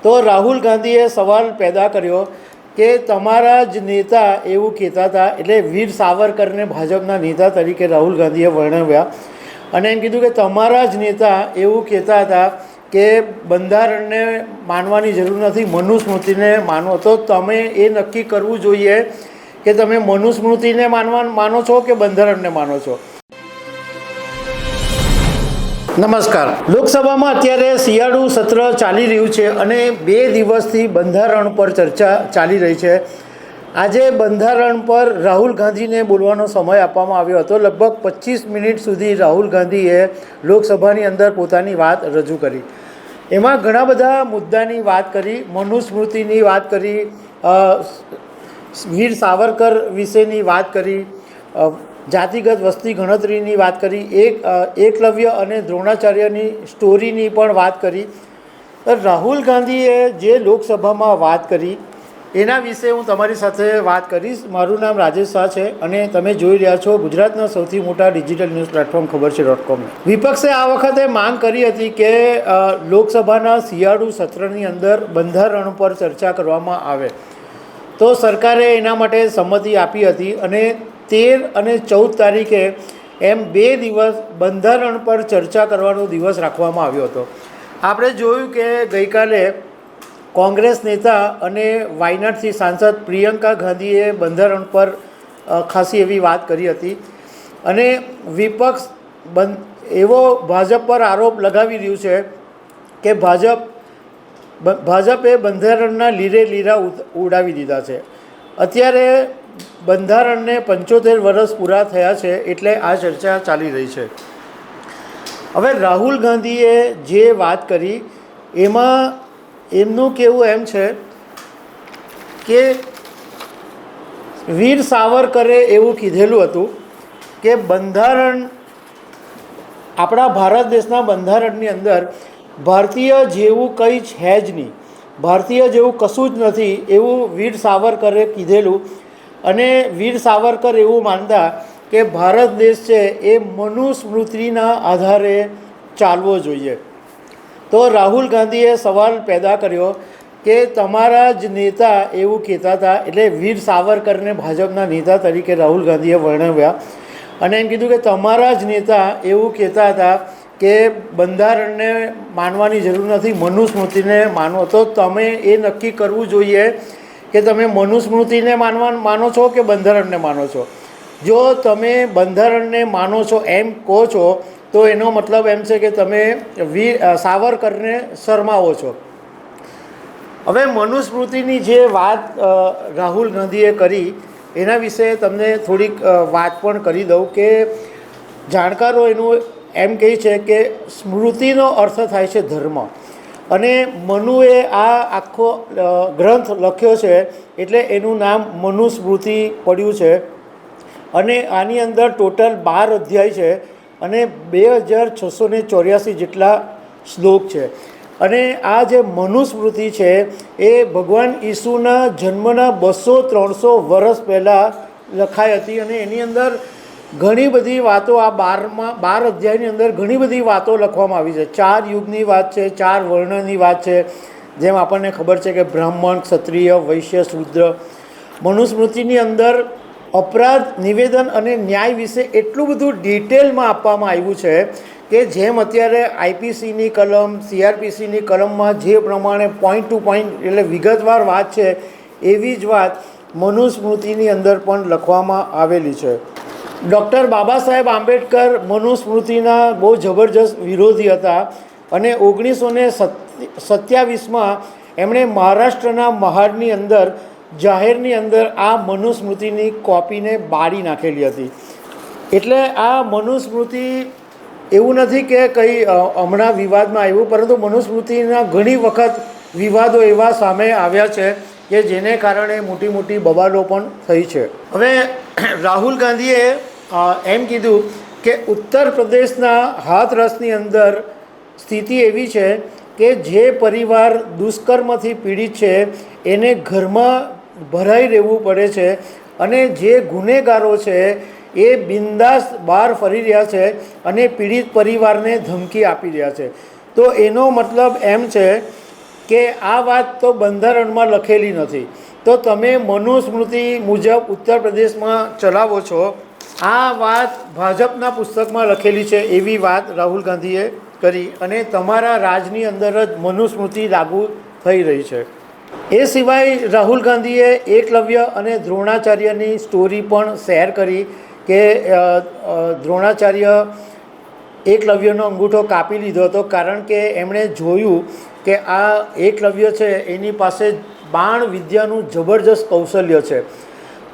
તો રાહુલ ગાંધીએ સવાલ પેદા કર્યો કે તમારા જ નેતા એવું કહેતા હતા, એટલે વીર સાવરકરને ભાજપના નેતા તરીકે રાહુલ ગાંધીએ વર્ણવ્યા અને એમ કીધું કે તમારા જ નેતા એવું કહેતા હતા કે બંધારણને માનવાની જરૂર નથી, મનુસ્મૃતિને માનો. તો તમે એ નક્કી કરવું જોઈએ કે તમે મનુસ્મૃતિને માનો છો કે બંધારણને માનો છો. નમસ્કાર. લોકસભામાં અત્યારે શિયાળુ સત્ર ચાલી રહ્યું છે અને 2 દિવસથી બંધારણ પર ચર્ચા ચાલી રહી છે. આજે બંધારણ પર રાહુલ ગાંધીને બોલવાનો સમય આપવામાં આવ્યો હતો. લગભગ 25 મિનિટ સુધી રાહુલ ગાંધીએ લોકસભાની અંદર પોતાની વાત રજૂ કરી. એમાં ઘણા બધા મુદ્દાની વાત કરી, મનુસ્મૃતિની વાત કરી, વીર સાવરકર વિશેની વાત કરી, જાતિગત વસ્તી ગણતરીની વાત કરી, એકલવ્ય અને દ્રોણાચાર્યની સ્ટોરીની પણ વાત કરી. રાહુલ ગાંધીએ જે લોકસભામાં વાત કરી એના વિશે હું તમારી સાથે વાત કરીશ. મારું નામ રાજેશ શાહ છે અને તમે જોઈ રહ્યા છો ગુજરાતના સૌથી મોટા ડિજિટલ ન્યૂઝ પ્લેટફોર્મ ખબરછે.com. વિપક્ષે આ વખતે માંગ કરી હતી કે લોકસભાના શિયાળુ સત્રની અંદર બંધારણ પર ચર્ચા કરવામાં આવે. તો સરકારે એના માટે સંમતિ આપી હતી અને 13 અને 14 તારીખે એમ 2 દિવસ બંધારણ પર ચર્ચા કરવાનો દિવસ રાખવામાં આવ્યો હતો. આપણે જોયું કે ગઈકાલે કોંગ્રેસ નેતા અને વાયનાડથી સાંસદ પ્રિયંકા ગાંધીએ બંધારણ પર ખાસી એવી વાત કરી હતી અને વિપક્ષ એવો ભાજપ પર આરોપ લગાવી રહ્યું છે કે ભાજપે બંધારણના લીરા ઉડાવી દીધા છે. અત્યારે બંધારણને 75 વર્ષ પૂરા થયા છે એટલે આ ચર્ચા ચાલી રહી છે. હવે રાહુલ ગાંધીએ જે વાત કરી એમાં એમનું કહેવું એમ છે કે વીર સાવરકરે એવું કીધેલું હતું કે બંધારણ, આપણા ભારત દેશના બંધારણની અંદર ભારતીય જેવું કંઈ છે જ નહીં, ભારતીય જેવું કશું જ નથી એવું વીર સાવરકરે કીધેલું. અને વીર સાવરકર એવું માનતા કે ભારત દેશ છે એ મનુસ્મૃતિના આધારે ચાલવો જોઈએ. તો રાહુલ ગાંધીએ સવાલ પેદા કર્યો કે તમારા જ નેતા એવું કહેતા હતા, એટલે વીર સાવરકરને ભાજપના નેતા તરીકે રાહુલ ગાંધીએ વર્ણવ્યા અને એમ કીધું કે તમારા જ નેતા એવું કહેતા હતા કે બંધારણને માનવાની જરૂર નથી, મનુસ્મૃતિને માનો. તો તમે એ નક્કી કરવું જોઈએ કે તમે મનુસ્મૃતિને માનો છો કે બંધારણને માનો છો. જો તમે બંધારણને માનો છો એમ કહો છો તો એનો મતલબ એમ છે કે તમે વીર સાવરકરને શરમાવો છો. હવે મનુસ્મૃતિની જે વાત રાહુલ ગાંધીએ કરી એના વિશે તમને થોડીક વાત પણ કરી દઉં કે જાણકારો એનું એમ કહે છે કે સ્મૃતિનો અર્થ થાય છે ધર્મ અને મનુએ આ આખો ગ્રંથ લખ્યો છે એટલે એનું નામ મનુસ્મૃતિ પડ્યું છે. અને આની અંદર ટોટલ 12 અધ્યાય છે અને 2684 જેટલા શ્લોક છે. અને આ જે મનુસ્મૃતિ છે એ ભગવાન ઈસુના જન્મના 200-300 વર્ષ પહેલાં લખાઈ હતી અને એની અંદર ઘણી બધી વાતો, આ 12 અધ્યાયની અંદર ઘણી બધી વાતો લખવામાં આવી છે. 4 યુગની વાત છે, 4 વર્ણની વાત છે. જેમ આપણને ખબર છે કે બ્રાહ્મણ, ક્ષત્રિય, વૈશ્ય, શૂદ્ર. મનુસ્મૃતિની અંદર અપરાધ નિવેદન અને ન્યાય વિશે એટલું બધું ડિટેલમાં આપવામાં આવ્યું છે કે જેમ અત્યારે આઈપીસીની કલમ, સીઆરપીસીની કલમમાં જે પ્રમાણે પોઈન્ટ ટુ પોઈન્ટ એટલે વિગતવાર વાત છે એવી જ વાત મનુસ્મૃતિની અંદર પણ લખવામાં આવેલી છે. ડૉક્ટર બાબા સાહેબ આંબેડકર મનુસ્મૃતિના બહુ જબરજસ્ત વિરોધી હતા અને 1927માં એમણે મહારાષ્ટ્રના મહાડની અંદર જાહેરની અંદર આ મનુસ્મૃતિની કોપીને બાળી નાખેલી હતી. એટલે આ મનુસ્મૃતિ એવું નથી કે કંઈ હમણાં વિવાદમાં આવ્યું, પરંતુ મનુસ્મૃતિના ઘણી વખત વિવાદો એવા સામે આવ્યા છે કે જેને કારણે મોટી મોટી બબાલો પણ થઈ છે. હવે રાહુલ ગાંધીએ એમ કીધું કે ઉત્તર પ્રદેશના હાથરસની અંદર સ્થિતિ એવી છે કે જે પરિવાર દુષ્કર્મથી પીડિત છે એને ઘરમાં ભરાઈ રહેવું પડે છે અને જે ગુનેગારો છે એ બિંદાસ બહાર ફરી રહ્યા છે અને પીડિત પરિવારને ધમકી આપી રહ્યા છે. તો એનો મતલબ એમ છે કે આ વાત તો બંધારણમાં લખેલી નથી, તો તમે મનુસ્મૃતિ મુજબ ઉત્તર પ્રદેશમાં ચલાવો છો, આ વાત ભાજપના પુસ્તકમાં લખેલી છે એવી વાત રાહુલ ગાંધીએ કરી અને તમારા રાજની અંદર જ મનુસ્મૃતિ લાગુ થઈ રહી છે. એ સિવાય રાહુલ ગાંધીએ એકલવ્ય અને દ્રોણાચાર્યની સ્ટોરી પણ શેર કરી કે દ્રોણાચાર્ય એકલવ્યનો અંગૂઠો કાપી લીધો હતો કારણ કે એમણે જોયું કે આ એકલવ્ય છે એની પાસે બાણ વિદ્યાનું જબરજસ્ત કૌશલ્ય છે,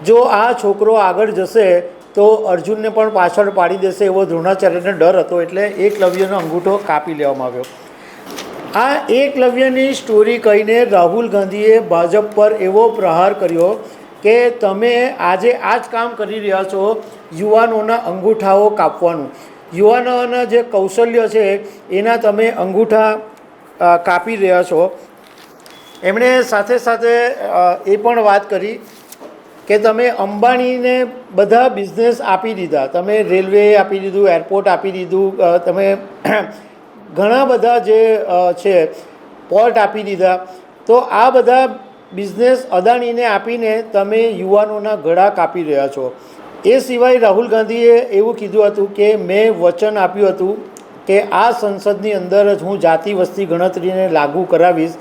જો આ છોકરો આગળ જશે તો અર્જુનને પણ પાછળ પાડી દેશે એવો દ્રોણાચાર્યને ડર હતો, એટલે એકલવ્યનો અંગૂઠો કાપી લેવામાં આવ્યો. આ એકલવ્યની સ્ટોરી કહીને રાહુલ ગાંધીએ ભાજપ પર એવો પ્રહાર કર્યો કે તમે આજે આ જ કામ કરી રહ્યા છો, યુવાનોના અંગૂઠાઓ કાપવાનું, યુવાનોના જે કૌશલ્ય છે એના તમે અંગૂઠા કાપી રહ્યા છો. એમણે સાથે સાથે એ પણ વાત કરી કે તમે અંબાણીને બધા બિઝનેસ આપી દીધા, તમે રેલવે આપી દીધું, એરપોર્ટ આપી દીધું, તમે ઘણા બધા જે છે પોર્ટ આપી દીધા, તો આ બધા બિઝનેસ અદાણીને આપીને તમે યુવાનોના ગળા કાપી રહ્યા છો. એ સિવાય રાહુલ ગાંધીએ એવું કીધું હતું કે મેં વચન આપ્યું હતું કે આ સંસદની અંદર જ હું જાતિ વસ્તી ગણતરીને લાગુ કરાવીશ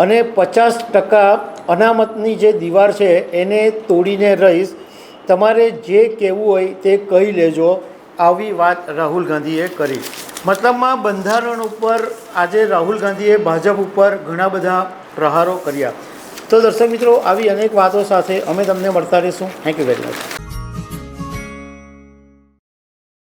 અને 50% અનામતની જે દીવાર છે એને તોડીને રહીશ, તમારે જે કહેવું હોય તે કહી લેજો, આવી વાત રાહુલ ગાંધીએ કરી. મતલબમાં બંધારણ ઉપર આજે રાહુલ ગાંધીએ ભાજપ ઉપર ઘણા બધા પ્રહારો કર્યા. તો દર્શક મિત્રો, આવી અનેક વાતો સાથે અમે તમને મળતા રહીશું. Thank you very much.